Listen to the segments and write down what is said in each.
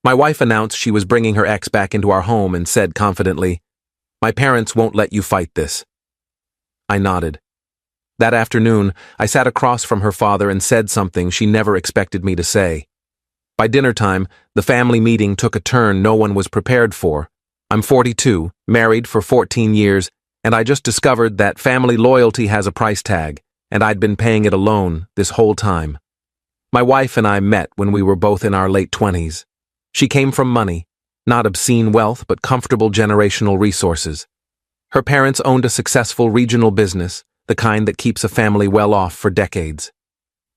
My wife announced she was bringing her ex back into our home and said confidently, "My parents won't let you fight this." I nodded. That afternoon, I sat across from her father and said something she never expected me to say. By dinner time, the family meeting took a turn no one was prepared for. I'm 42, married for 14 years, and I just discovered that family loyalty has a price tag, and I'd been paying it alone this whole time. My wife and I met when we were both in our late 20s. She came from money, not obscene wealth, but comfortable generational resources. Her parents owned a successful regional business, the kind that keeps a family well off for decades.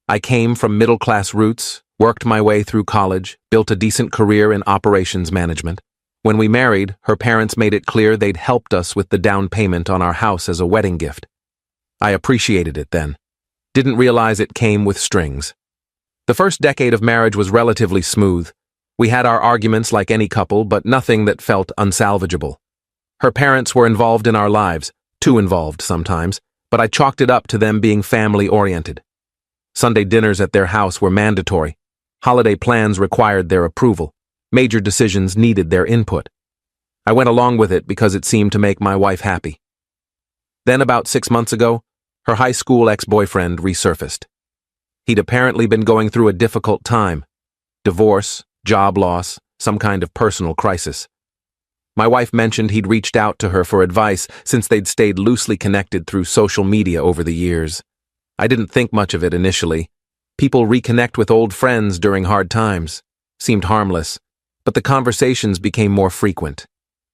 I came from middle-class roots, worked my way through college, built a decent career in operations management. When we married, her parents made it clear they'd helped us with the down payment on our house as a wedding gift. I appreciated it then. Didn't realize it came with strings. The first decade of marriage was relatively smooth. We had our arguments like any couple, but nothing that felt unsalvageable. Her parents were involved in our lives, too involved sometimes, but I chalked it up to them being family-oriented. Sunday dinners at their house were mandatory. Holiday plans required their approval. Major decisions needed their input. I went along with it because it seemed to make my wife happy. Then about 6 months ago, her high school ex-boyfriend resurfaced. He'd apparently been going through a difficult time. Divorce, job loss, some kind of personal crisis. My wife mentioned he'd reached out to her for advice since they'd stayed loosely connected through social media over the years. I didn't think much of it initially. People reconnect with old friends during hard times. Seemed harmless, but the conversations became more frequent.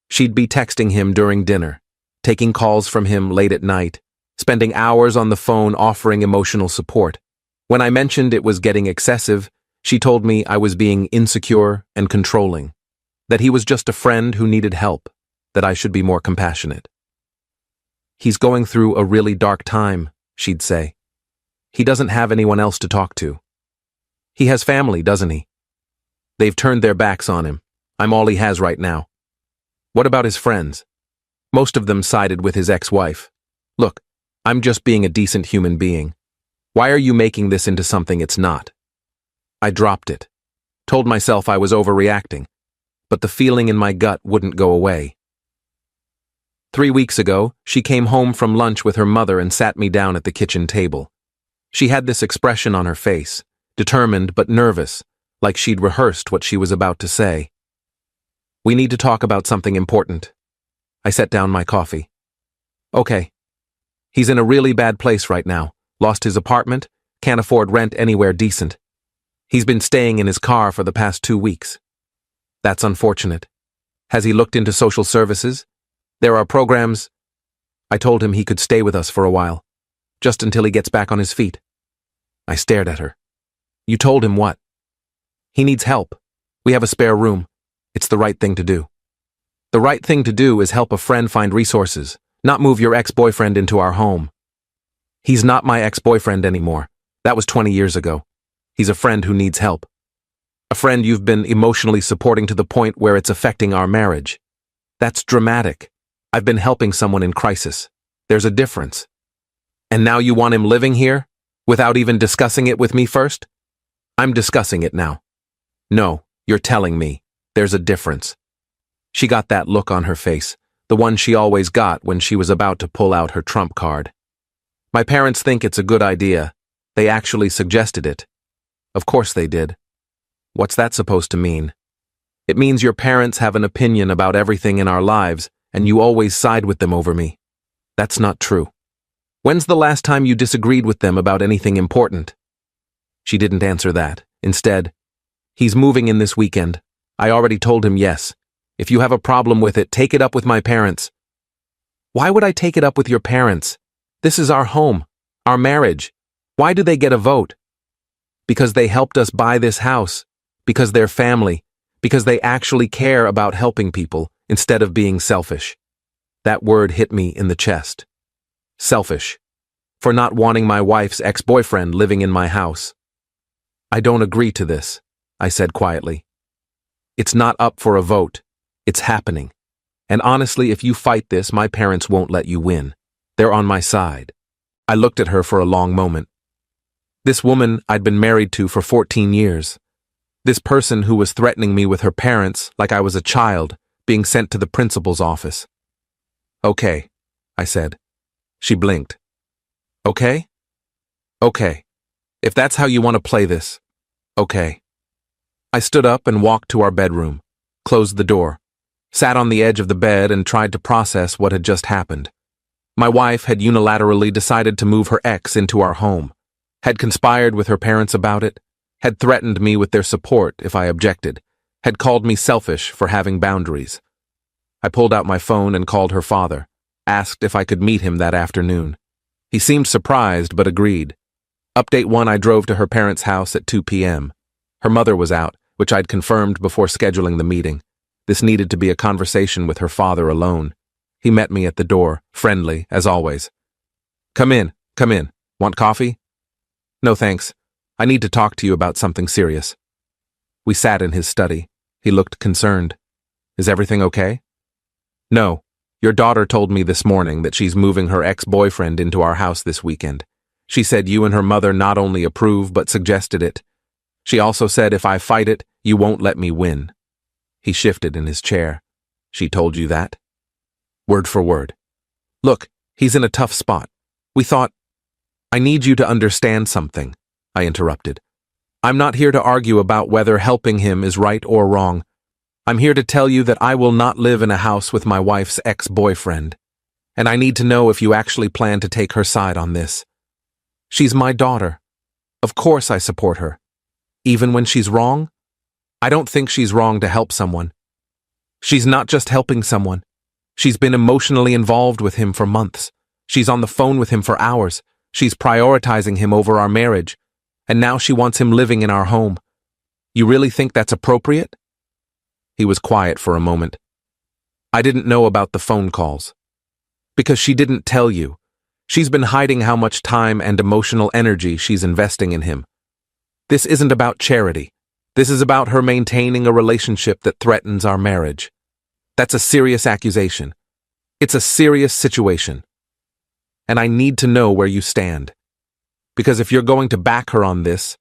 She'd be texting him during dinner, taking calls from him late at night, spending hours on the phone offering emotional support. When I mentioned it was getting excessive, she told me I was being insecure and controlling, that he was just a friend who needed help, that I should be more compassionate. "He's going through a really dark time," she'd say. "He doesn't have anyone else to talk to. He has family, doesn't he? They've turned their backs on him. I'm all he has right now." What about his friends? Most of them sided with his ex-wife. "Look, I'm just being a decent human being. Why are you making this into something it's not?" I dropped it. Told myself I was overreacting, but the feeling in my gut wouldn't go away. 3 weeks ago, she came home from lunch with her mother and sat me down at the kitchen table. She had this expression on her face, determined but nervous, like she'd rehearsed what she was about to say. "We need to talk about something important." I set down my coffee. "Okay. He's in a really bad place right now. Lost his apartment, can't afford rent anywhere decent. He's been staying in his car for the past 2 weeks. That's unfortunate. Has he looked into social services? There are programs." I told him he could stay with us for a while, just until he gets back on his feet. I stared at her. "You told him what?" "He needs help. We have a spare room. It's the right thing to do." "The right thing to do is help a friend find resources, not move your ex-boyfriend into our home." "He's not my ex-boyfriend anymore. That was 20 years ago. He's a friend who needs help. A friend you've been emotionally supporting to the point where it's affecting our marriage. That's dramatic. I've been helping someone in crisis. There's a difference. And now you want him living here, without even discussing it with me first?" "I'm discussing it now." "No, you're telling me. There's a difference." She got that look on her face, the one she always got when she was about to pull out her trump card. "My parents think it's a good idea. They actually suggested it." "Of course they did." "What's that supposed to mean?" "It means your parents have an opinion about everything in our lives, and you always side with them over me." "That's not true." "When's the last time you disagreed with them about anything important?" She didn't answer that. Instead, "He's moving in this weekend. I already told him yes. If you have a problem with it, take it up with my parents." "Why would I take it up with your parents? This is our home, our marriage. Why do they get a vote?" "Because they helped us buy this house. Because they're family. Because they actually care about helping people instead of being selfish." That word hit me in the chest. Selfish. For not wanting my wife's ex-boyfriend living in my house. "I don't agree to this," I said quietly. "It's not up for a vote. It's happening. And honestly, if you fight this, my parents won't let you win. They're on my side." I looked at her for a long moment. This woman I'd been married to for 14 years. This person who was threatening me with her parents like I was a child, being sent to the principal's office. Okay, I said. She blinked. Okay? Okay. If that's how you want to play this, okay. I stood up and walked to our bedroom, closed the door, sat on the edge of the bed and tried to process what had just happened. My wife had unilaterally decided to move her ex into our home, had conspired with her parents about it, had threatened me with their support if I objected, had called me selfish for having boundaries. I pulled out my phone and called her father, asked if I could meet him that afternoon. He seemed surprised but agreed. Update 1, I drove to her parents' house at 2 p.m. Her mother was out, which I'd confirmed before scheduling the meeting. This needed to be a conversation with her father alone. He met me at the door, friendly, as always. Come in. Want coffee? No thanks. I need to talk to you about something serious. We sat in his study. He looked concerned. Is everything okay? No. Your daughter told me this morning that she's moving her ex-boyfriend into our house this weekend. She said you and her mother not only approve but suggested it. She also said if I fight it, you won't let me win. He shifted in his chair. She told you that? Word for word. Look, he's in a tough spot. We thought... I need you to understand something, I interrupted. I'm not here to argue about whether helping him is right or wrong. I'm here to tell you that I will not live in a house with my wife's ex-boyfriend. And I need to know if you actually plan to take her side on this. She's my daughter. Of course I support her. Even when she's wrong? I don't think she's wrong to help someone. She's not just helping someone. She's been emotionally involved with him for months. She's on the phone with him for hours. She's prioritizing him over our marriage. And now she wants him living in our home. You really think that's appropriate? He was quiet for a moment. I didn't know about the phone calls. Because she didn't tell you. She's been hiding how much time and emotional energy she's investing in him. This isn't about charity. This is about her maintaining a relationship that threatens our marriage. That's a serious accusation. It's a serious situation. And I need to know where you stand. Because if you're going to back her on this,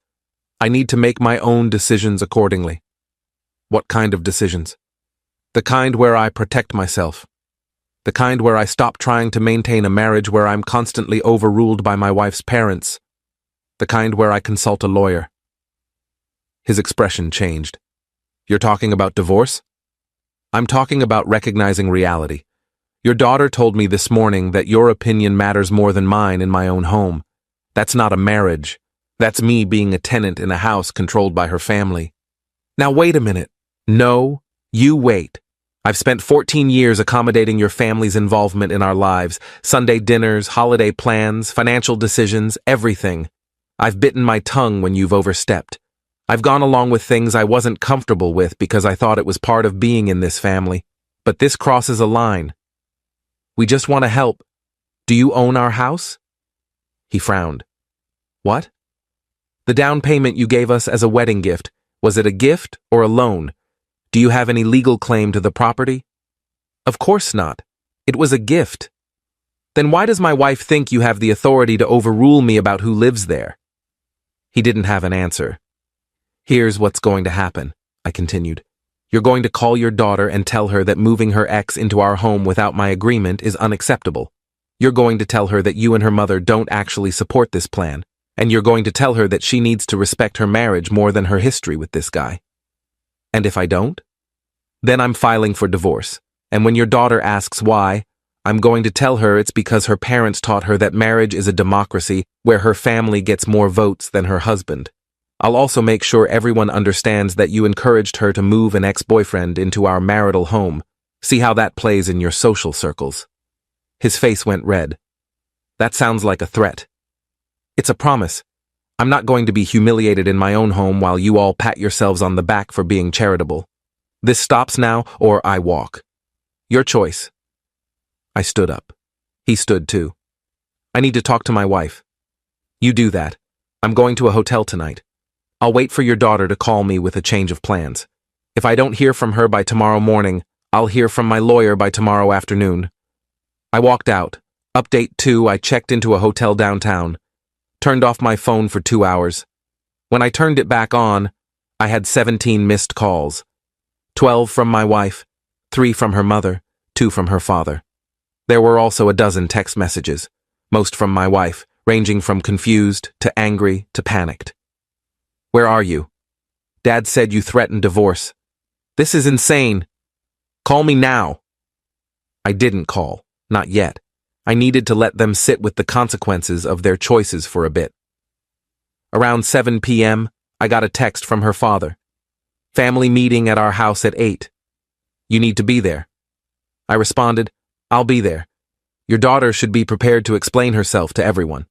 I need to make my own decisions accordingly. What kind of decisions? The kind where I protect myself. The kind where I stop trying to maintain a marriage where I'm constantly overruled by my wife's parents. The kind where I consult a lawyer. His expression changed. You're talking about divorce? I'm talking about recognizing reality. Your daughter told me this morning that your opinion matters more than mine in my own home. That's not a marriage. That's me being a tenant in a house controlled by her family. Now wait a minute. No, you wait. I've spent 14 years accommodating your family's involvement in our lives. Sunday dinners, holiday plans, financial decisions, everything. I've bitten my tongue when you've overstepped. I've gone along with things I wasn't comfortable with because I thought it was part of being in this family. But this crosses a line. We just want to help. Do you own our house? He frowned. What? The down payment you gave us as a wedding gift, was it a gift or a loan? Do you have any legal claim to the property? Of course not. It was a gift. Then why does my wife think you have the authority to overrule me about who lives there? He didn't have an answer. Here's what's going to happen, I continued. You're going to call your daughter and tell her that moving her ex into our home without my agreement is unacceptable. You're going to tell her that you and her mother don't actually support this plan, and you're going to tell her that she needs to respect her marriage more than her history with this guy. And if I don't? Then I'm filing for divorce, and when your daughter asks why, I'm going to tell her it's because her parents taught her that marriage is a democracy where her family gets more votes than her husband. I'll also make sure everyone understands that you encouraged her to move an ex-boyfriend into our marital home. See how that plays in your social circles. His face went red. That sounds like a threat. It's a promise. I'm not going to be humiliated in my own home while you all pat yourselves on the back for being charitable. This stops now, or I walk. Your choice. I stood up. He stood too. I need to talk to my wife. You do that. I'm going to a hotel tonight. I'll wait for your daughter to call me with a change of plans. If I don't hear from her by tomorrow morning, I'll hear from my lawyer by tomorrow afternoon. I walked out. Update 2, I checked into a hotel downtown. Turned off my phone for 2 hours. When I turned it back on, I had 17 missed calls. 12 from my wife, 3 from her mother, 2 from her father. There were also a dozen text messages, most from my wife, ranging from confused to angry to panicked. Where are you? Dad said you threatened divorce. This is insane. Call me now. I didn't call, not yet. I needed to let them sit with the consequences of their choices for a bit. Around 7 p.m., I got a text from her father. Family meeting at our house at 8. You need to be there. I responded, I'll be there. Your daughter should be prepared to explain herself to everyone.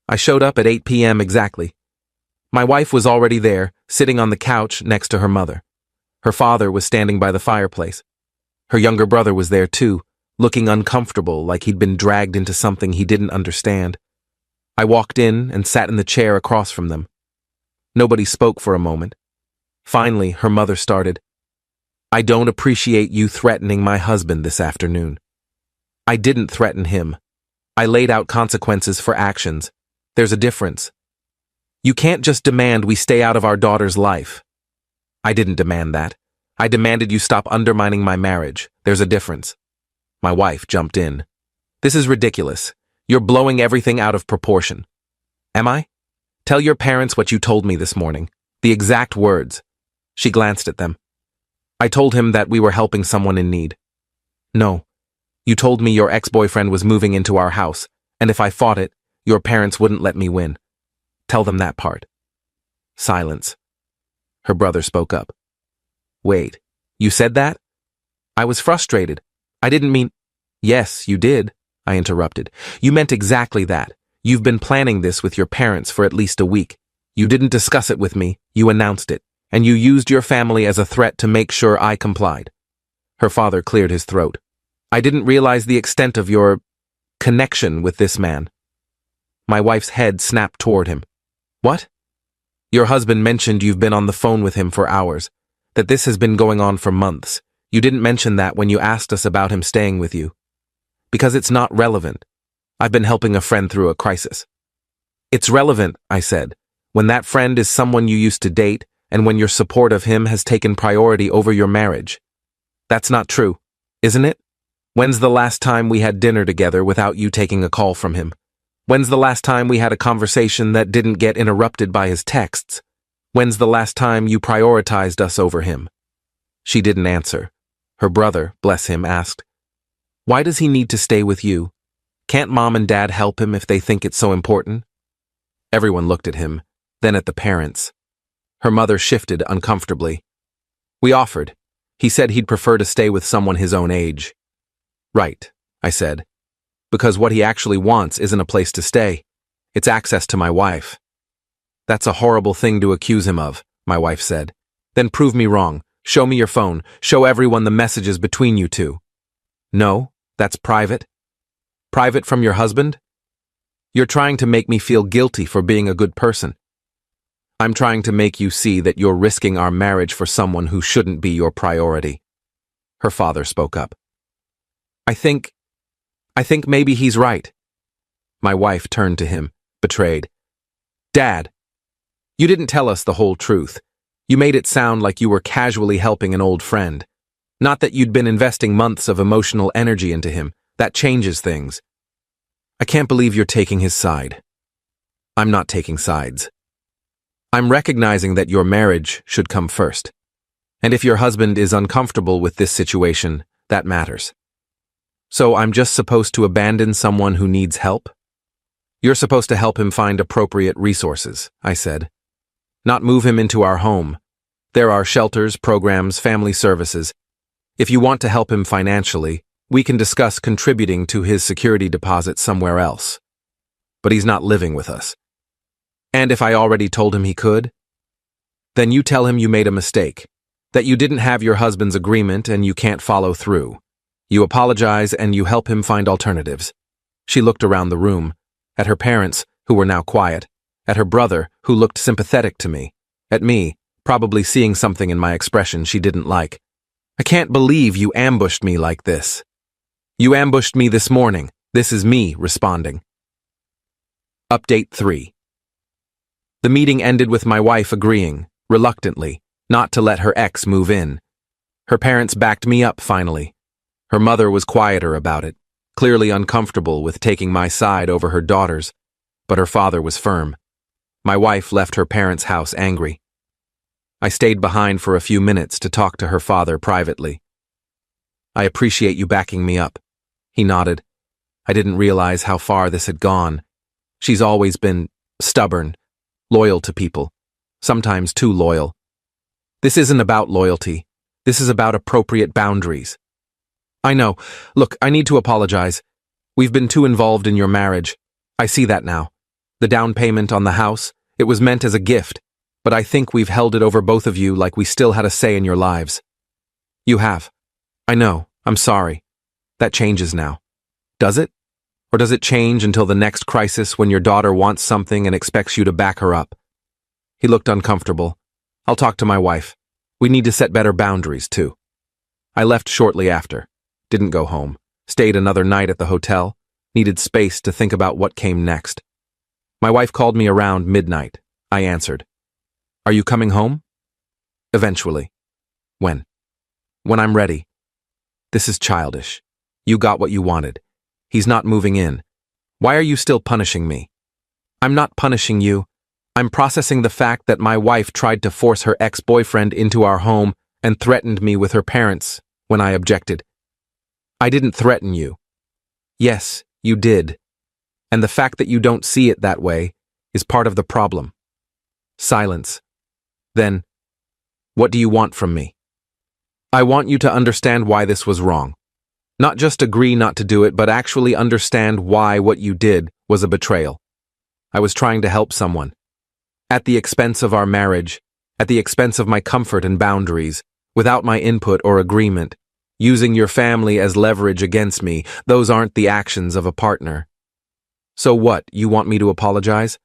I showed up at 8 p.m. exactly. My wife was already there, sitting on the couch next to her mother. Her father was standing by the fireplace. Her younger brother was there too, looking uncomfortable like he'd been dragged into something he didn't understand. I walked in and sat in the chair across from them. Nobody spoke for a moment. Finally, her mother started. I don't appreciate you threatening my husband this afternoon. I didn't threaten him. I laid out consequences for actions. There's a difference. You can't just demand we stay out of our daughter's life. I didn't demand that. I demanded you stop undermining my marriage. There's a difference. My wife jumped in. This is ridiculous. You're blowing everything out of proportion. Am I? Tell your parents what you told me this morning. The exact words. She glanced at them. I told him that we were helping someone in need. No. You told me your ex-boyfriend was moving into our house, and if I fought it, your parents wouldn't let me win. Tell them that part. Silence. Her brother spoke up. Wait, you said that? I was frustrated. I didn't mean... Yes, you did, I interrupted. You meant exactly that. You've been planning this with your parents for at least a week. You didn't discuss it with me, you announced it, and you used your family as a threat to make sure I complied. Her father cleared his throat. I didn't realize the extent of your connection with this man. My wife's head snapped toward him. What? Your husband mentioned you've been on the phone with him for hours, that this has been going on for months. You didn't mention that when you asked us about him staying with you. Because it's not relevant. I've been helping a friend through a crisis. It's relevant, I said, when that friend is someone you used to date and when your support of him has taken priority over your marriage. That's not true, isn't it? When's the last time we had dinner together without you taking a call from him? When's the last time we had a conversation that didn't get interrupted by his texts? When's the last time you prioritized us over him? She didn't answer. Her brother, bless him, asked, Why does he need to stay with you? Can't mom and dad help him if they think it's so important? Everyone looked at him, then at the parents. Her mother shifted uncomfortably. We offered. He said he'd prefer to stay with someone his own age. Right, I said. Because what he actually wants isn't a place to stay. It's access to my wife. That's a horrible thing to accuse him of, my wife said. Then prove me wrong. Show me your phone. Show everyone the messages between you two. No, that's private. Private from your husband? You're trying to make me feel guilty for being a good person. I'm trying to make you see that you're risking our marriage for someone who shouldn't be your priority. Her father spoke up. I think maybe he's right. My wife turned to him, betrayed. Dad, you didn't tell us the whole truth. You made it sound like you were casually helping an old friend. Not that you'd been investing months of emotional energy into him. That changes things. I can't believe you're taking his side. I'm not taking sides. I'm recognizing that your marriage should come first. And if your husband is uncomfortable with this situation, that matters. So I'm just supposed to abandon someone who needs help? You're supposed to help him find appropriate resources, I said. Not move him into our home. There are shelters, programs, family services. If you want to help him financially, we can discuss contributing to his security deposit somewhere else. But he's not living with us. And if I already told him he could? Then you tell him you made a mistake, that you didn't have your husband's agreement and you can't follow through. You apologize and you help him find alternatives. She looked around the room, at her parents, who were now quiet, at her brother, who looked sympathetic to me, at me, probably seeing something in my expression she didn't like. I can't believe you ambushed me like this. You ambushed me this morning. This is me responding. Update 3. The meeting ended with my wife agreeing, reluctantly, not to let her ex move in. Her parents backed me up finally. Her mother was quieter about it, clearly uncomfortable with taking my side over her daughter's, but her father was firm. My wife left her parents' house angry. I stayed behind for a few minutes to talk to her father privately. "I appreciate you backing me up." He nodded. I didn't realize how far this had gone. She's always been stubborn, loyal to people, sometimes too loyal. This isn't about loyalty. This is about appropriate boundaries. "I know. Look, I need to apologize. We've been too involved in your marriage. I see that now. The down payment on the house, it was meant as a gift, but I think we've held it over both of you like we still had a say in your lives." "You have. I know. I'm sorry. That changes now. Does it? Or does it change until the next crisis when your daughter wants something and expects you to back her up?" He looked uncomfortable. "I'll talk to my wife. We need to set better boundaries, too." I left shortly after. Didn't go home. Stayed another night at the hotel. Needed space to think about what came next. My wife called me around midnight. I answered. "Are you coming home?" "Eventually." "When?" "When I'm ready." "This is childish. You got what you wanted. He's not moving in. Why are you still punishing me?" "I'm not punishing you. I'm processing the fact that my wife tried to force her ex-boyfriend into our home and threatened me with her parents when I objected." "I didn't threaten you." "Yes, you did. And the fact that you don't see it that way is part of the problem." Silence. Then, "What do you want from me?" "I want you to understand why this was wrong. Not just agree not to do it, but actually understand why what you did was a betrayal. I was trying to help someone. At the expense of our marriage, at the expense of my comfort and boundaries, without my input or agreement, using your family as leverage against me. Those aren't the actions of a partner." "So what, you want me to apologize?"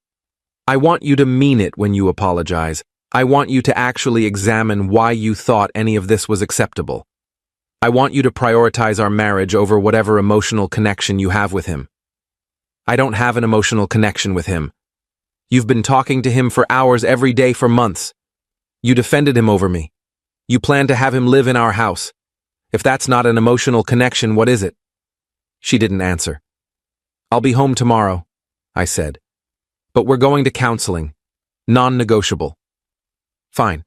"I want you to mean it when you apologize. I want you to actually examine why you thought any of this was acceptable. I want you to prioritize our marriage over whatever emotional connection you have with him." "I don't have an emotional connection with him. You've been talking to him for hours every day for months. You defended him over me. You plan to have him live in our house. If that's not an emotional connection, what is it?" She didn't answer. "I'll be home tomorrow," I said. "But we're going to counseling. Non-negotiable." "Fine.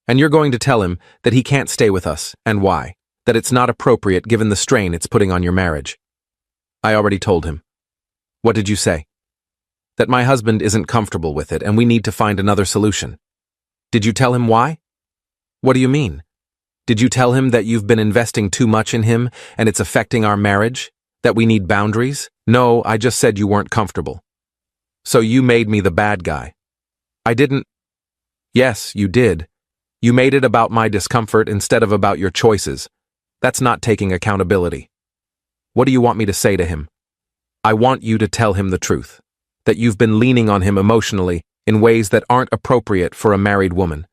And you're going to tell him that he can't stay with us, and why. That it's not appropriate given the strain it's putting on your marriage." "I already told him." "What did you say?" "That my husband isn't comfortable with it and we need to find another solution." "Did you tell him why?" "What do you mean? Did you tell him that you've been investing too much in him and it's affecting our marriage? That we need boundaries?" "No, I just said you weren't comfortable." "So you made me the bad guy." "I didn't." "Yes, you did. You made it about my discomfort instead of about your choices. That's not taking accountability." "What do you want me to say to him?" "I want you to tell him the truth. That you've been leaning on him emotionally in ways that aren't appropriate for a married woman.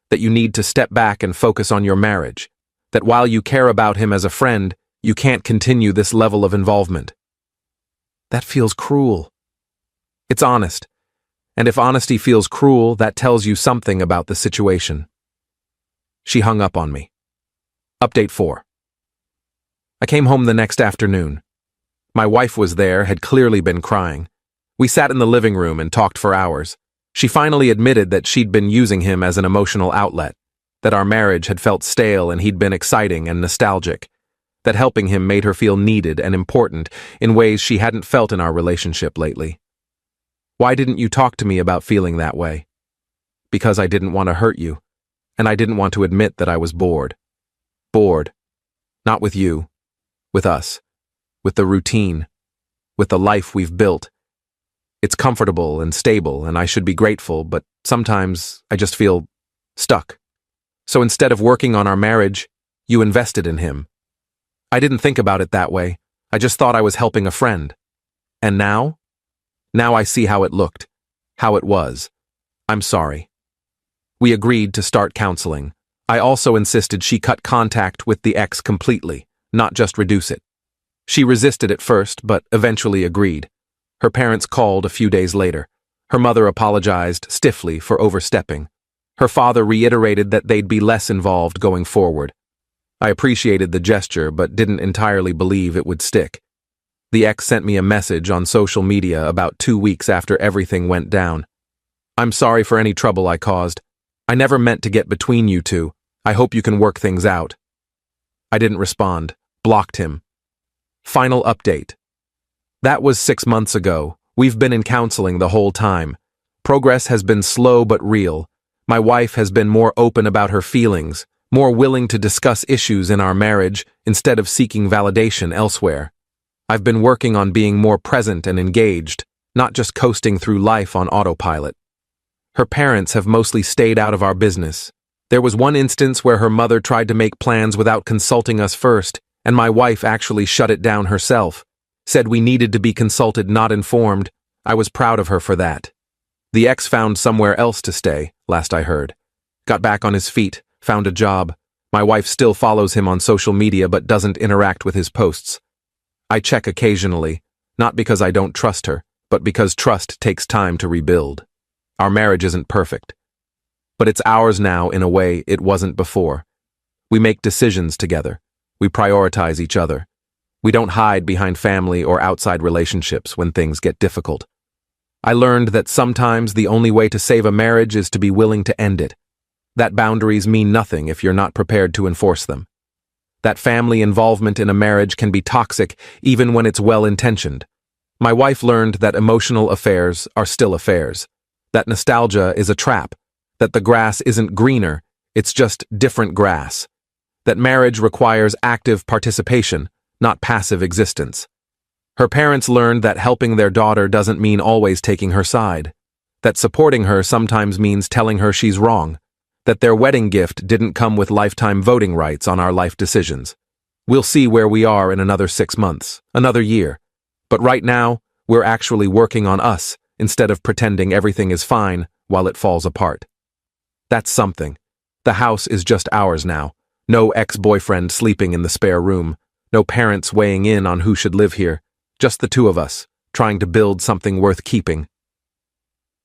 That you need to step back and focus on your marriage. That while you care about him as a friend, you can't continue this level of involvement." That feels cruel. It's honest. And if honesty feels cruel, that tells you something about the situation. She hung up on me. Update 4. I came home the next afternoon. My wife was there, had clearly been crying. We sat in the living room and talked for hours. She finally admitted that she'd been using him as an emotional outlet, that our marriage had felt stale and he'd been exciting and nostalgic, that helping him made her feel needed and important in ways she hadn't felt in our relationship lately. "Why didn't you talk to me about feeling that way?" "Because I didn't want to hurt you, and I didn't want to admit that I was bored." "Bored? Not with you. With us. With the routine. With the life we've built. It's comfortable and stable, and I should be grateful, but sometimes I just feel stuck. So instead of working on our marriage, you invested in him." "I didn't think about it that way. I just thought I was helping a friend." "And now?" "Now I see how it looked. How it was. I'm sorry." We agreed to start counseling. I also insisted she cut contact with the ex completely, not just reduce it. She resisted at first, but eventually agreed. Her parents called a few days later. Her mother apologized stiffly for overstepping. Her father reiterated that they'd be less involved going forward. I appreciated the gesture, but didn't entirely believe it would stick. The ex sent me a message on social media about 2 weeks after everything went down. "I'm sorry for any trouble I caused. I never meant to get between you two. I hope you can work things out." I didn't respond, blocked him. Final update. That was 6 months ago. We've been in counseling the whole time. Progress has been slow but real. My wife has been more open about her feelings, more willing to discuss issues in our marriage instead of seeking validation elsewhere. I've been working on being more present and engaged, not just coasting through life on autopilot. Her parents have mostly stayed out of our business. There was one instance where her mother tried to make plans without consulting us first, and my wife actually shut it down herself, said we needed to be consulted, not informed. I was proud of her for that. The ex found somewhere else to stay, last I heard. Got back on his feet, found a job. My wife still follows him on social media but doesn't interact with his posts. I check occasionally, not because I don't trust her, but because trust takes time to rebuild. Our marriage isn't perfect, but it's ours now in a way it wasn't before. We make decisions together. We prioritize each other. We don't hide behind family or outside relationships when things get difficult. I learned that sometimes the only way to save a marriage is to be willing to end it. That boundaries mean nothing if you're not prepared to enforce them. That family involvement in a marriage can be toxic even when it's well-intentioned. My wife learned that emotional affairs are still affairs. That nostalgia is a trap. That the grass isn't greener, it's just different grass. That marriage requires active participation, not passive existence. Her parents learned that helping their daughter doesn't mean always taking her side. That supporting her sometimes means telling her she's wrong. That their wedding gift didn't come with lifetime voting rights on our life decisions. We'll see where we are in another 6 months, another year. But right now, we're actually working on us instead of pretending everything is fine while it falls apart. That's something. The house is just ours now. No ex-boyfriend sleeping in the spare room. No parents weighing in on who should live here. Just the two of us, trying to build something worth keeping.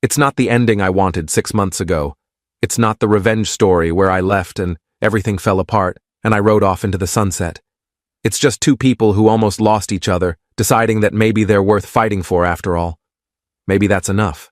It's not the ending I wanted 6 months ago. It's not the revenge story where I left and everything fell apart and I rode off into the sunset. It's just two people who almost lost each other, deciding that maybe they're worth fighting for after all. Maybe that's enough.